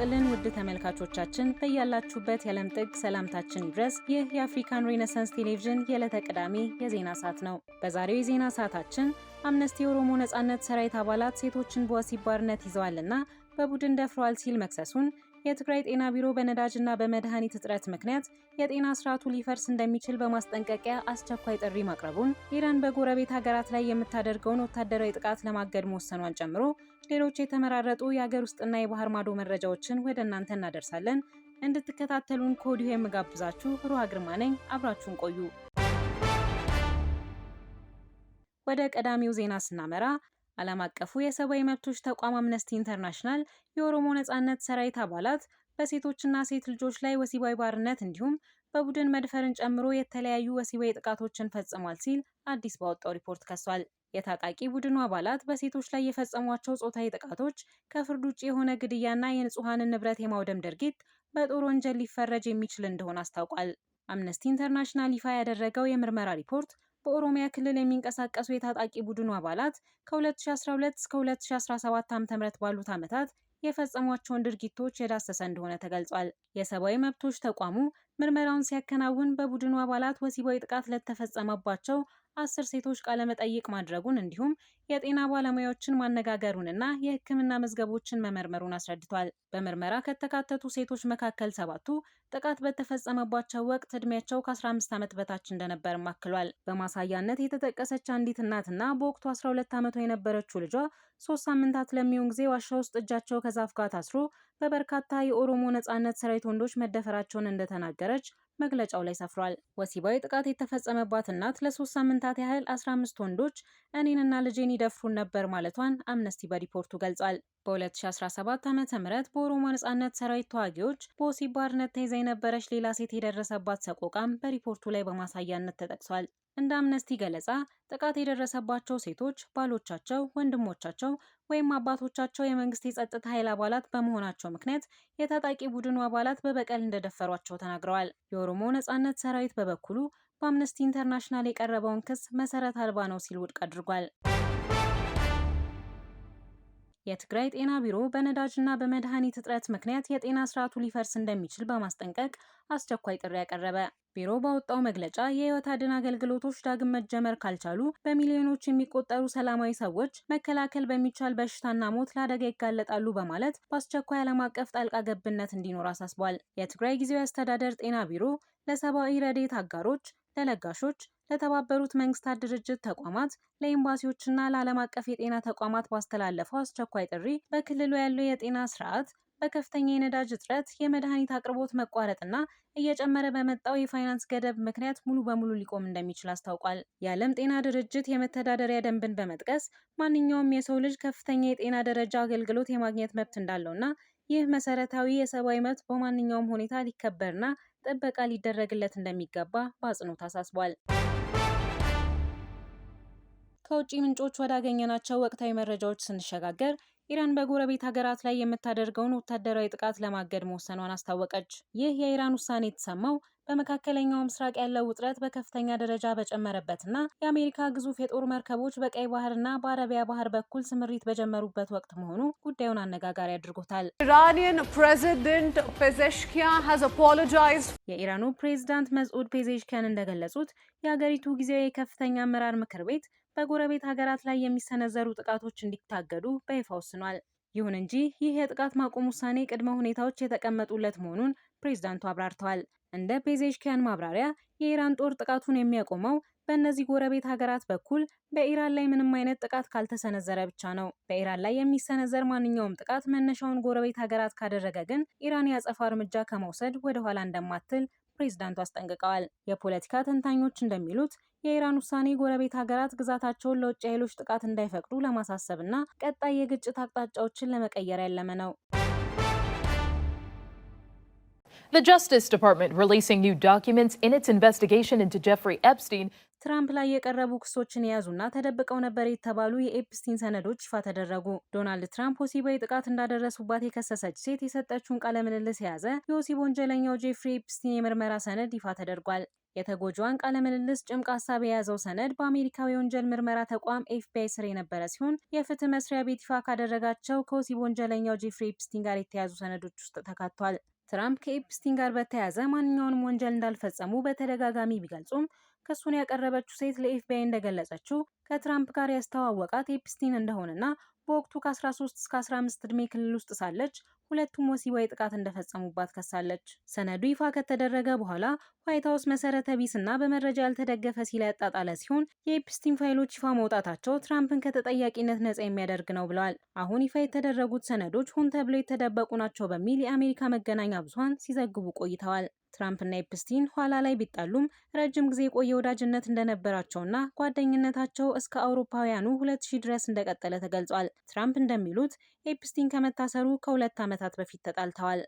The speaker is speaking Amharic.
ይስጥልን ውድ ተመልካቾቻችን በያላችሁበት የዓለም ጥግ ሰላምታችን ይድረስ። ይህ የአፍሪካን ሬኔሳንስ ቴሌቪዥን የዕለተ ቅዳሜ የዜና ሰዓት ነው። በዛሬው የዜና ሰዓታችን አምነስቲ የኦሮሞ ነጻነት ሰራዊት አባላት ሴቶችን በወሲብ ባርነት ይዘዋልና በቡድን ደፍረዋል ሲል መክሰሱን፣ የትግራይ ጤና ቢሮ በነዳጅና በመድኃኒት እጥረት ምክንያት የጤና ስርዓቱ ሊፈርስ እንደሚችል በማስጠንቀቂያ አስቸኳይ ጥሪ ማቅረቡን፣ ኢራን በጎረቤት ሀገራት ላይ የምታደርገውን ወታደራዊ ጥቃት ለማገድ መወሰኗን ጨምሮ ሌሎች የተመራረጡ የሀገር ውስጥና የባህር ማዶ መረጃዎችን ወደ እናንተ እናደርሳለን። እንድትከታተሉን ከወዲሁ የምጋብዛችሁ ሩሃ ግርማ ነኝ። አብራችሁን ቆዩ። ወደ ቀዳሚው ዜና ስናመራ ዓለም አቀፉ የሰብአዊ መብቶች ተቋም አምነስቲ ኢንተርናሽናል የኦሮሞ ነጻነት ሰራዊት አባላት በሴቶችና ሴት ልጆች ላይ ወሲባዊ ባርነት እንዲሁም በቡድን መድፈርን ጨምሮ የተለያዩ ወሲባዊ ጥቃቶችን ፈጽሟል ሲል አዲስ ባወጣው ሪፖርት ከሷል። የታጣቂ ቡድኑ አባላት በሴቶች ላይ የፈጸሟቸው ጾታዊ ጥቃቶች ከፍርድ ውጭ የሆነ ግድያና የንጹሐንን ንብረት የማውደም ድርጊት በጦር ወንጀል ሊፈረጅ የሚችል እንደሆነ አስታውቋል። አምነስቲ ኢንተርናሽናል ይፋ ያደረገው የምርመራ ሪፖርት በኦሮሚያ ክልል የሚንቀሳቀሱ የታጣቂ ቡድኑ አባላት ከ2012 እስከ 2017 ዓ.ም ባሉት ዓመታት የፈጸሟቸውን ድርጊቶች የዳሰሰ እንደሆነ ተገልጿል። የሰብአዊ መብቶች ተቋሙ ምርመራውን ሲያከናውን በቡድኑ አባላት ወሲባዊ ጥቃት ለተፈጸመባቸው 10 ሴቶች ቃለ መጠይቅ ማድረጉን እንዲሁም የጤና ባለሙያዎችን ማነጋገሩንና የሕክምና መዝገቦችን መመርመሩን አስረድቷል። በምርመራ ከተካተቱ ሴቶች መካከል 7ቱ ጥቃት በተፈጸመባቸው ወቅት እድሜያቸው ከ15 ዓመት በታች እንደነበርም አክሏል። በማሳያነት የተጠቀሰች አንዲት እናትና በወቅቱ 12 ዓመቷ የነበረችው ልጇ 3 ሳምንታት ለሚሆን ጊዜ ዋሻ ውስጥ እጃቸው ከዛፍ ጋር ታስሮ በበርካታ የኦሮሞ ነጻነት ሰራዊት ወንዶች መደፈራቸውን እንደተናገረች መግለጫው ላይ ሰፍሯል። ወሲባዊ ጥቃት የተፈጸመባት እናት ለ3 ሳምንታት ያህል 15 ወንዶች እኔንና ልጄን ይደፍሩን ነበር ማለቷን አምነስቲ በሪፖርቱ ገልጿል። በ2017 ዓ.ም በኦሮሞ ነጻነት ሰራዊት ተዋጊዎች በወሲብ ባርነት ተይዛ የነበረች ሌላ ሴት የደረሰባት ሰቆቃም በሪፖርቱ ላይ በማሳያነት ተጠቅሷል። እንደ አምነስቲ ገለጻ ጥቃት የደረሰባቸው ሴቶች ባሎቻቸው፣ ወንድሞቻቸው ወይም አባቶቻቸው የመንግስት የጸጥታ ኃይል አባላት በመሆናቸው ምክንያት የታጣቂ ቡድኑ አባላት በበቀል እንደደፈሯቸው ተናግረዋል። የኦሮሞ ነጻነት ሰራዊት በበኩሉ በአምነስቲ ኢንተርናሽናል የቀረበውን ክስ መሰረት አልባ ነው ሲል ውድቅ አድርጓል። የትግራይ ጤና ቢሮ በነዳጅና በመድኃኒት እጥረት ምክንያት የጤና ስርዓቱ ሊፈርስ እንደሚችል በማስጠንቀቅ አስቸኳይ ጥሪ ያቀረበ። ቢሮው ባወጣው መግለጫ የህይወት አድን አገልግሎቶች ዳግም መጀመር ካልቻሉ በሚሊዮኖች የሚቆጠሩ ሰላማዊ ሰዎች መከላከል በሚቻል በሽታና ሞት ለአደጋ ይጋለጣሉ በማለት በአስቸኳይ ዓለም አቀፍ ጣልቃ ገብነት እንዲኖር አሳስቧል። የትግራይ ጊዜያዊ አስተዳደር ጤና ቢሮ ለሰብአዊ ረድኤት አጋሮች፣ ለለጋሾች፣ ለተባበሩት መንግስታት ድርጅት ተቋማት፣ ለኤምባሲዎችና ለዓለም አቀፍ የጤና ተቋማት ባስተላለፈው አስቸኳይ ጥሪ በክልሉ ያለው የጤና ስርዓት በከፍተኛ የነዳጅ እጥረት፣ የመድኃኒት አቅርቦት መቋረጥና እየጨመረ በመጣው የፋይናንስ ገደብ ምክንያት ሙሉ በሙሉ ሊቆም እንደሚችል አስታውቋል። የዓለም ጤና ድርጅት የመተዳደሪያ ደንብን በመጥቀስ ማንኛውም የሰው ልጅ ከፍተኛ የጤና ደረጃ አገልግሎት የማግኘት መብት እንዳለውና ይህ መሰረታዊ የሰብአዊ መብት በማንኛውም ሁኔታ ሊከበርና ጥበቃ ሊደረግለት እንደሚገባ በአጽንኦት አሳስቧል። ከውጭ ምንጮች ወዳገኘናቸው ወቅታዊ መረጃዎች ስንሸጋገር ኢራን በጎረቤት ሀገራት ላይ የምታደርገውን ወታደራዊ ጥቃት ለማገድ መወሰኗን አስታወቀች። ይህ የኢራን ውሳኔ የተሰማው በመካከለኛው ምስራቅ ያለው ውጥረት በከፍተኛ ደረጃ በጨመረበትና የአሜሪካ ግዙፍ የጦር መርከቦች በቀይ ባህርና በአረቢያ ባህር በኩል ስምሪት በጀመሩበት ወቅት መሆኑ ጉዳዩን አነጋጋሪ አድርጎታል። Iranian President Pezeshkian has apologized. የኢራኑ ፕሬዝዳንት መስዑድ ፔዜሽኪያን እንደገለጹት የሀገሪቱ ጊዜያዊ የከፍተኛ አመራር ምክር ቤት በጎረቤት ሀገራት ላይ የሚሰነዘሩ ጥቃቶች እንዲታገዱ በይፋ ወስኗል። ይሁን እንጂ ይህ የጥቃት ማቆም ውሳኔ ቅድመ ሁኔታዎች የተቀመጡለት መሆኑን ፕሬዝዳንቱ አብራርተዋል። እንደ ፔዜሽኪያን ማብራሪያ የኢራን ጦር ጥቃቱን የሚያቆመው በእነዚህ ጎረቤት ሀገራት በኩል በኢራን ላይ ምንም አይነት ጥቃት ካልተሰነዘረ ብቻ ነው። በኢራን ላይ የሚሰነዘር ማንኛውም ጥቃት መነሻውን ጎረቤት ሀገራት ካደረገ ግን ኢራን የአጸፋ እርምጃ ከመውሰድ ወደ ኋላ እንደማትል ፕሬዝዳንቱ አስጠንቅቀዋል። የፖለቲካ ተንታኞች እንደሚሉት የኢራን ውሳኔ ጎረቤት ሀገራት ግዛታቸውን ለውጭ ኃይሎች ጥቃት እንዳይፈቅዱ ለማሳሰብና ቀጣይ የግጭት አቅጣጫዎችን ለመቀየር ያለመ ነው። The Justice Department releasing new documents in its investigation into Jeffrey Epstein. ትራምፕ ላይ የቀረቡ ክሶችን የያዙና ተደብቀው ነበር የተባሉ የኤፕስቲን ሰነዶች ይፋ ተደረጉ። ዶናልድ ትራምፕ ወሲባዊ ጥቃት እንዳደረሱባት የከሰሰች ሴት የሰጠችውን ቃለ ምልልስ የያዘ የወሲብ ወንጀለኛው ጄፍሪ ኤፕስቲን የምርመራ ሰነድ ይፋ ተደርጓል። የተጎጂዋን ቃለ ምልልስ ጭምቅ ሀሳብ የያዘው ሰነድ በአሜሪካዊ የወንጀል ምርመራ ተቋም ኤፍቢአይ ስር የነበረ ሲሆን የፍትህ መስሪያ ቤት ይፋ ካደረጋቸው ከወሲብ ወንጀለኛው ጄፍሪ ኤፕስቲን ጋር የተያዙ ሰነዶች ውስጥ ተካቷል። ትራምፕ ከኤፕስቲን ጋር በተያያዘ ማንኛውንም ወንጀል እንዳልፈጸሙ በተደጋጋሚ ቢገልጹም ክሱን ያቀረበችው ሴት ለኤፍቢአይ እንደገለጸችው ከትራምፕ ጋር ያስተዋወቃት ኤፕስቲን እንደሆነና በወቅቱ ከ13 እስከ 15 ዕድሜ ክልል ውስጥ ሳለች ሁለቱም ወሲባዊ ጥቃት እንደፈጸሙባት ከሳለች። ሰነዱ ይፋ ከተደረገ በኋላ ዋይት ሀውስ መሰረተ ቢስና በመረጃ ያልተደገፈ ሲል ያጣጣለ ሲሆን የኤፕስቲን ፋይሎች ይፋ መውጣታቸው ትራምፕን ከተጠያቂነት ነጻ የሚያደርግ ነው ብለዋል። አሁን ይፋ የተደረጉት ሰነዶች ሆን ተብለው የተደበቁ ናቸው በሚል የአሜሪካ መገናኛ ብዙኃን ሲዘግቡ ቆይተዋል። ትራምፕና ኤፕስቲን ኋላ ላይ ቢጣሉም ረጅም ጊዜ የቆየ ወዳጅነት እንደነበራቸውና ጓደኝነታቸው እስከ አውሮፓውያኑ 2000 ድረስ እንደቀጠለ ተገልጿል። ትራምፕ እንደሚሉት ኤፕስቲን ከመታሰሩ ከ2 ዓመታት በፊት ተጣልተዋል።